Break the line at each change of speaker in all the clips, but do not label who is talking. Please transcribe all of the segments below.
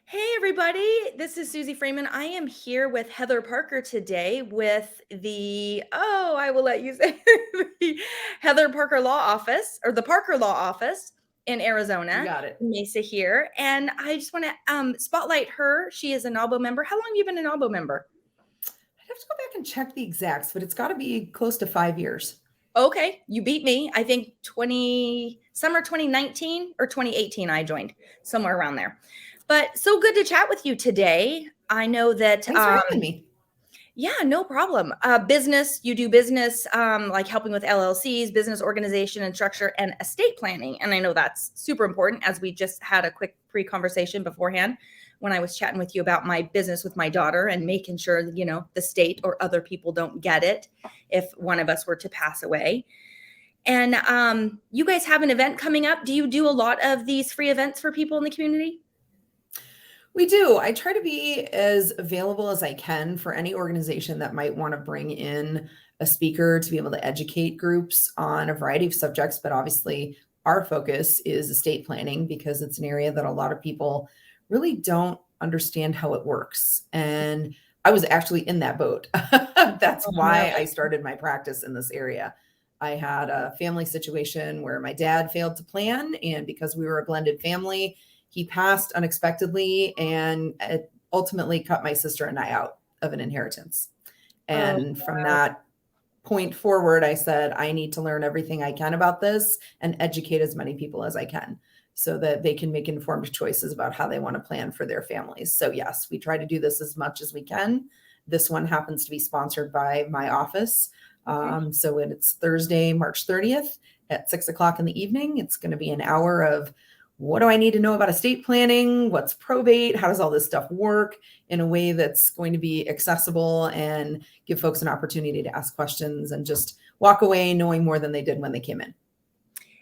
Hey, everybody. This is Suzi Freeman. I am here with Heather Parker today with I will let you say the Heather Parker Law Office or the Parker Law Office in
You
Arizona,
got it.
Mesa here. And I just want to spotlight her. She is a Nawbo member. How long have you been a Nawbo member?
I'd have to go back and check the exacts, but it's got to be close to 5 years.
Okay, you beat me. I think summer 2019 or 2018 I joined, somewhere around there. But so good to chat with you today. I know that
Thanks for having me.
yeah, no problem. Business, you do business, like helping with LLCs, business organization and structure, and estate planning. And I know that's super important, as we just had a quick pre-conversation beforehand when I was chatting with you about my business with my daughter and making sure, the state or other people don't get it if one of us were to pass away. And you guys have an event coming up. Do you do a lot of these free events for people in the community?
We do. I try to be as available as I can for any organization that might want to bring in a speaker to be able to educate groups on a variety of subjects. But obviously, our focus is estate planning because it's an area that a lot of people really don't understand how it works. And I was actually in that boat. That's
Oh, no.
why I started my practice in this area. I had a family situation where my dad failed to plan, and because we were a blended family, he passed unexpectedly, and it ultimately cut my sister and I out of an inheritance.
Oh,
And from
wow.
that point forward, I said, I need to learn everything I can about this and educate as many people as I can so that they can make informed choices about how they want to plan for their families. So, yes, we try to do this as much as we can. This one happens to be sponsored by my office.
Okay.
So it's Thursday, March 30th at 6 o'clock in the evening. It's going to be an hour of what do I need to know about estate planning? What's probate? How does all this stuff work in a way that's going to be accessible and give folks an opportunity to ask questions and just walk away knowing more than they did when they came in?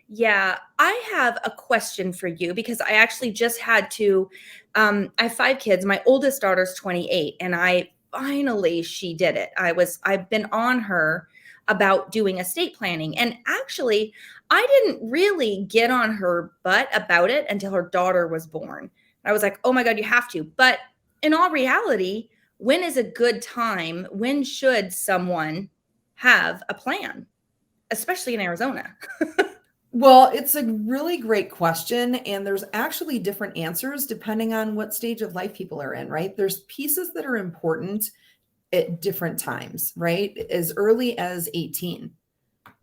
Yeah, I have a question for you because I actually just had to. I have 5 kids. My oldest daughter's 28, and she did it. I've been on her about doing estate planning. And actually, I didn't really get on her butt about it until her daughter was born. I was like, oh my God, you have to. But in all reality, when is a good time? When should someone have a plan, especially in Arizona?
Well, it's a really great question. And there's actually different answers depending on what stage of life people are in, right? There's pieces that are important at different times, right? As early as 18.
Okay.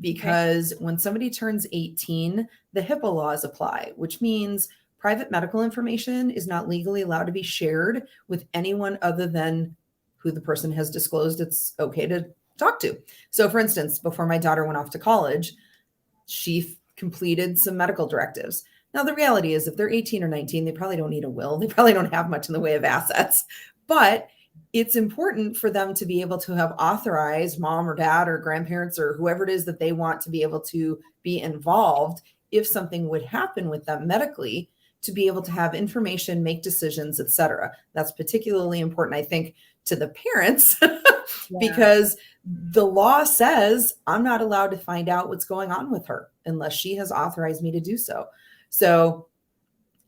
Because when somebody turns 18, the HIPAA laws apply, which means private medical information is not legally allowed to be shared with anyone other than who the person has disclosed it's okay to talk to. So, for instance, before my daughter went off to college, she completed some medical directives. Now, the reality is, if they're 18 or 19, they probably don't need a will. They probably don't have much in the way of assets. But it's important for them to be able to have authorized mom or dad or grandparents or whoever it is that they want to be able to be involved if something would happen with them medically, to be able to have information, make decisions, etc. That's particularly important, I think, to the parents
Yeah.
because the law says I'm not allowed to find out what's going on with her unless she has authorized me to do so. So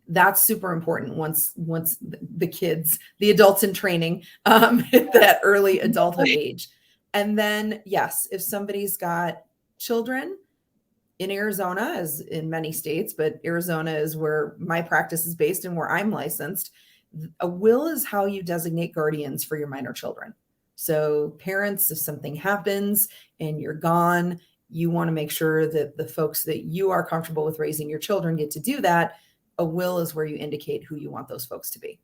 that's super important once the kids, the adults in training, at that early adulthood age. And then, yes, if somebody's got children in Arizona, as in many states, but Arizona is where my practice is based and where I'm licensed, a will is how you designate guardians for your minor children. So, parents, if something happens and you're gone, you want to make sure that the folks that you are comfortable with raising your children get to do that. A will is where you indicate who you want those folks to be.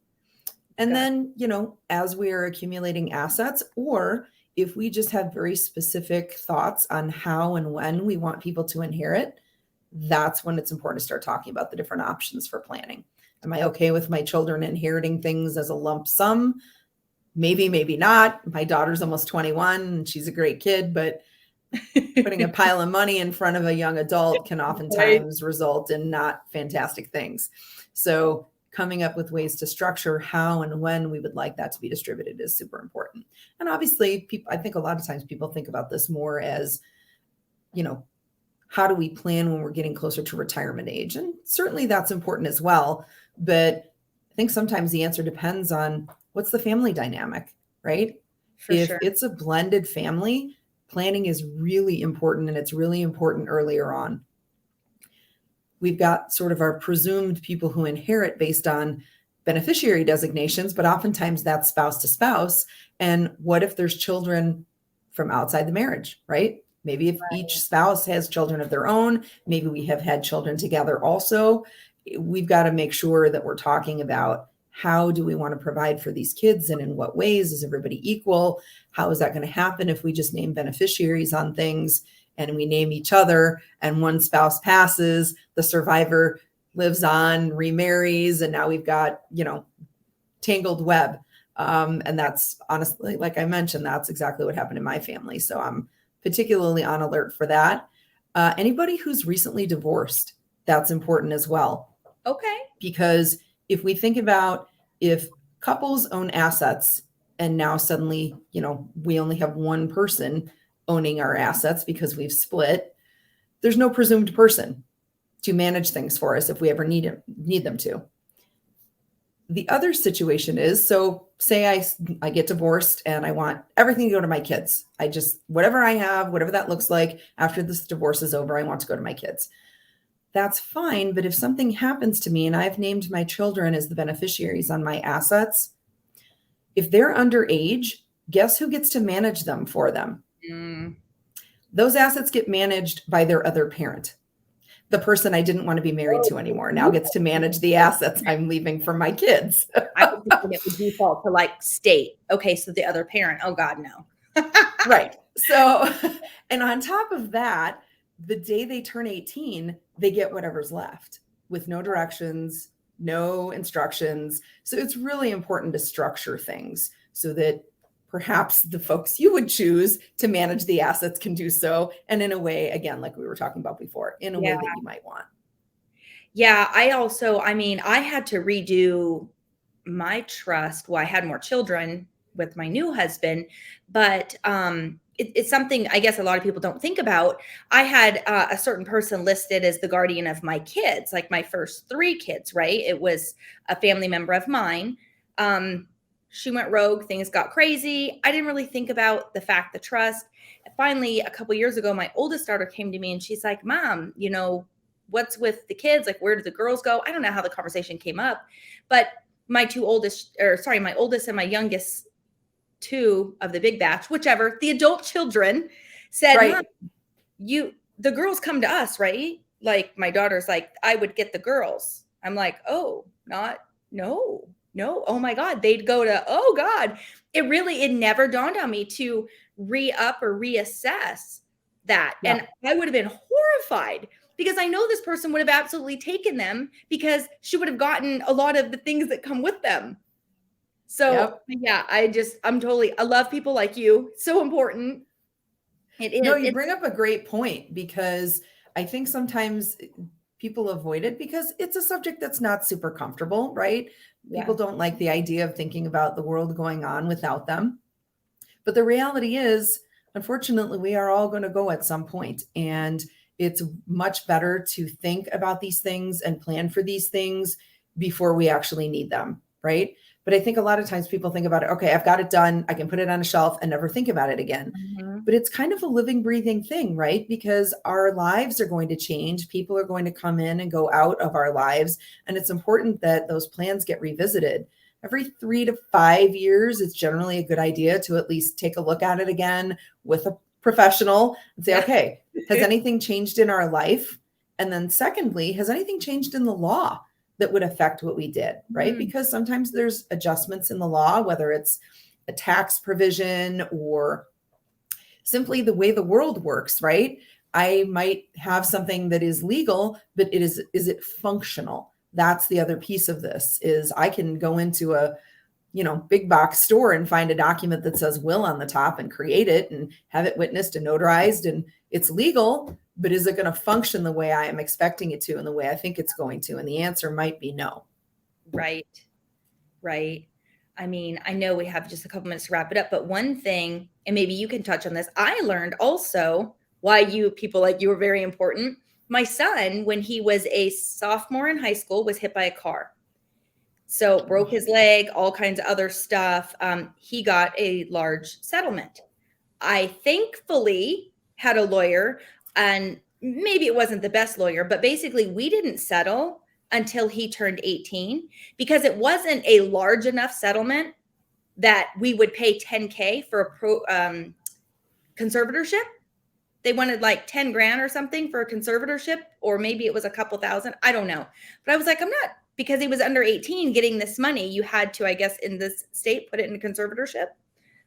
And
Got
then, as we are accumulating assets, or if we just have very specific thoughts on how and when we want people to inherit, that's when it's important to start talking about the different options for planning. Am I okay with my children inheriting things as a lump sum? Maybe, maybe not. My daughter's almost 21 and she's a great kid, but putting a
it.
pile of money in front of a young adult can
Right.
oftentimes result in not fantastic things. So coming up with ways to structure how and when we would like that to be distributed is super important. And obviously, I think a lot of times people think about this more as, you know, how do we plan when we're getting closer to retirement age? And certainly that's important as well. But I think sometimes the answer depends on what's the family dynamic, right?
For
If
sure.
it's a blended family, planning is really important, and it's really important earlier on. We've got sort of our presumed people who inherit based on beneficiary designations, but oftentimes that's spouse to spouse. And what if there's children from outside the marriage, right? Maybe if each spouse has children of their own, maybe we have had children together also. We've got to make sure that we're talking about how do we want to provide for these kids, and in what ways? Is everybody equal? How is that going to happen if we just name beneficiaries on things and we name each other, and one spouse passes, the survivor lives on, remarries, and now we've got, tangled web. And that's honestly, like I mentioned, that's exactly what happened in my family. So I'm particularly on alert for that. Anybody who's recently divorced, that's important as well.
Okay.
Because if we think about if couples own assets and now suddenly, we only have one person owning our assets because we've split, there's no presumed person to manage things for us if we ever need them to. The other situation is, so say I get divorced and I want everything to go to my kids. Whatever I have, whatever that looks like after this divorce is over, I want to go to my kids. That's fine. But if something happens to me and I've named my children as the beneficiaries on my assets, if they're underage, guess who gets to manage them for them? Those assets get managed by their other parent. The person I didn't want to be married to anymore now gets to manage the assets I'm leaving for my kids.
I would think it would default to like state. Okay, so the other parent. Oh God, no.
Right. So, and on top of that, the day they turn 18, they get whatever's left with no directions, no instructions. So it's really important to structure things so that perhaps the folks you would choose to manage the assets can do so. And in a way, again, like we were talking about before, in a way that you might want.
Yeah. I had to redo my trust. Well, I had more children with my new husband, but it's something I guess a lot of people don't think about. I had a certain person listed as the guardian of my kids, like my first 3 kids, right? It was a family member of mine. She went rogue. Things got crazy. I didn't really think about the trust. Finally, a couple years ago, my oldest daughter came to me and she's like, Mom, what's with the kids? Like, where did the girls go? I don't know how the conversation came up, but my oldest and my youngest 2 of the big batch, whichever, the adult children said,
Right.
Mom, the girls come to us, right? Like my daughter's like, I would get the girls. I'm like, oh, no. Oh my God. They'd go to, oh God. It never dawned on me to re-up or reassess that.
Yeah.
And I would have been horrified because I know this person would have absolutely taken them because she would have gotten a lot of the things that come with them. So yeah, I love people like you. So important. It is.
No, you bring up a great point, because I think sometimes people avoid it because it's a subject that's not super comfortable, right?
Yeah.
People don't like the idea of thinking about the world going on without them. But the reality is, unfortunately, we are all going to go at some point, and it's much better to think about these things and plan for these things before we actually need them, right? But I think a lot of times people think about it, okay, I've got it done. I can put it on a shelf and never think about it again.
Mhm.
But it's kind of a living, breathing thing, right? Because our lives are going to change. People are going to come in and go out of our lives. And it's important that those plans get revisited. Every 3 to 5 years, it's generally a good idea to at least take a look at it again with a professional and say, okay, has anything changed in our life? And then secondly, has anything changed in the law that would affect what we did, right? Because sometimes there's adjustments in the law, whether it's a tax provision or simply the way the world works, right? I might have something that is legal, but is it functional? That's the other piece of this. Is I can go into a big box store and find a document that says will on the top and create it and have it witnessed and notarized, and it's legal, but is it going to function the way I am expecting it to and the way I think it's going to? And the answer might be no.
Right. I mean, I know we have just a couple minutes to wrap it up, but one thing, and maybe you can touch on this, I learned also why people like you are very important. My son, when he was a sophomore in high school, was hit by a car. So broke his leg, all kinds of other stuff. He got a large settlement. I thankfully had a lawyer, and maybe it wasn't the best lawyer, but basically we didn't settle until he turned 18 because it wasn't a large enough settlement that we would pay 10K for a conservatorship. They wanted like 10 grand or something for a conservatorship, or maybe it was a couple thousand. I don't know. But I was like, I'm not, because he was under 18 getting this money. You had to, I guess, in this state, put it in a conservatorship.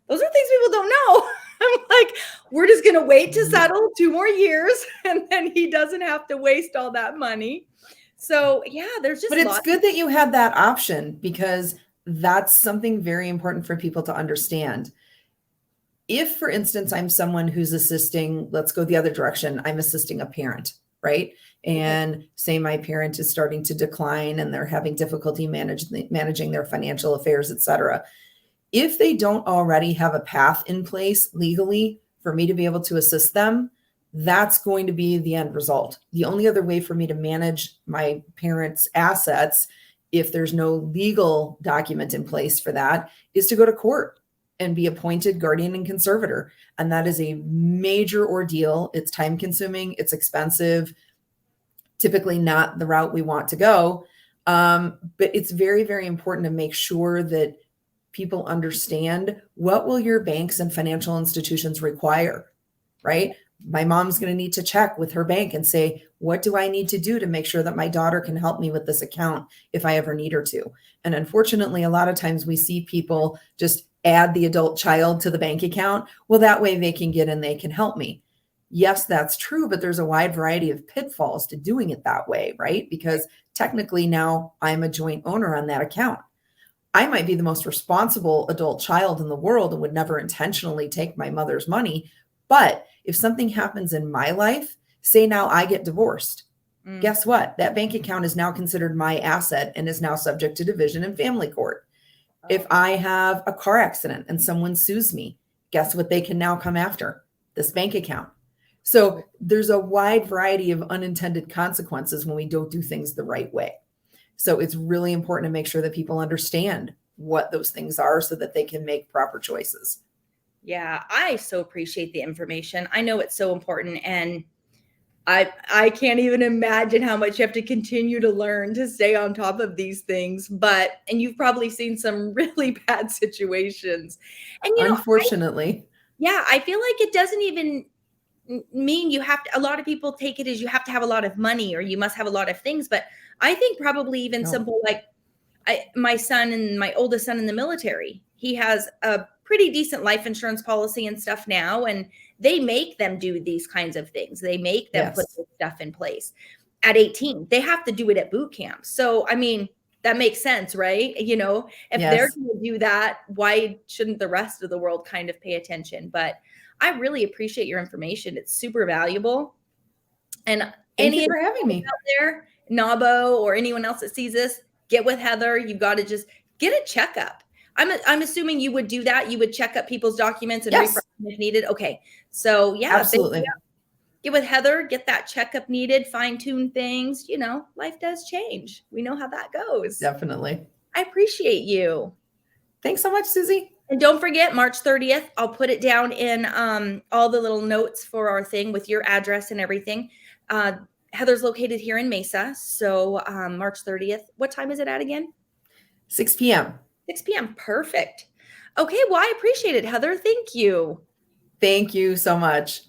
Those are things people don't know. I'm like, we're just going to wait to settle 2 more years, and then he doesn't have to waste all that money. So yeah, there's just.
But it's good that you had that option, because that's something very important for people to understand. If, for instance, I'm someone who's assisting, let's go the other direction, I'm assisting a parent, right? And say my parent is starting to decline and they're having difficulty managing their financial affairs, et cetera. If they don't already have a path in place legally for me to be able to assist them, that's going to be the end result. The only other way for me to manage my parents' assets, if there's no legal document in place for that, is to go to court and be appointed guardian and conservator. And that is a major ordeal. It's time consuming. It's expensive. Typically not the route we want to go. But it's very, very important to make sure that people understand, what will your banks and financial institutions require, right? My mom's going to need to check with her bank and say, what do I need to do to make sure that my daughter can help me with this account if I ever need her to? And unfortunately, a lot of times we see people just add the adult child to the bank account. Well, that way they can get in, they can help me. Yes, that's true, but there's a wide variety of pitfalls to doing it that way, right? Because technically now I'm a joint owner on that account. I might be the most responsible adult child in the world and would never intentionally take my mother's money. But if something happens in my life, say now I get divorced, guess what? That bank account is now considered my asset and is now subject to division in family court. If I have a car accident and someone sues me, guess what they can now come after? This bank account. So there's a wide variety of unintended consequences when we don't do things the right way. So it's really important to make sure that people understand what those things are so that they can make proper choices.
Yeah, I so appreciate the information. I know it's so important, and I can't even imagine how much you have to continue to learn to stay on top of these things. And you've probably seen some really bad situations. And
unfortunately,
I feel like it doesn't even mean you have to, a lot of people take it as you have to have a lot of money or you must have a lot of things. But I think probably even simple, like my son and my oldest son in the military, he has a pretty decent life insurance policy and stuff now. And they make them do these kinds of things. They make them put this stuff in place at 18. They have to do it at boot camp. So, I mean, that makes sense, right? If they're going to do that, why shouldn't the rest of the world kind of pay attention? But I really appreciate your information. It's super valuable. And
thank you for having me
out there, Nawbo or anyone else that sees this, get with Heather. You've got to just get a checkup. I'm assuming you would do that. You would check up people's documents and refresh them if needed. Okay. So yeah,
absolutely.
Get with Heather, get that checkup needed, fine tune things. Life does change. We know how that goes.
Definitely.
I appreciate you.
Thanks so much, Suzi.
And don't forget, March 30th, I'll put it down in all the little notes for our thing with your address and everything. Heather's located here in Mesa. So March 30th. What time is it at again?
6 p.m.
6 p.m. Perfect. Okay. Well, I appreciate it, Heather. Thank you.
Thank you so much.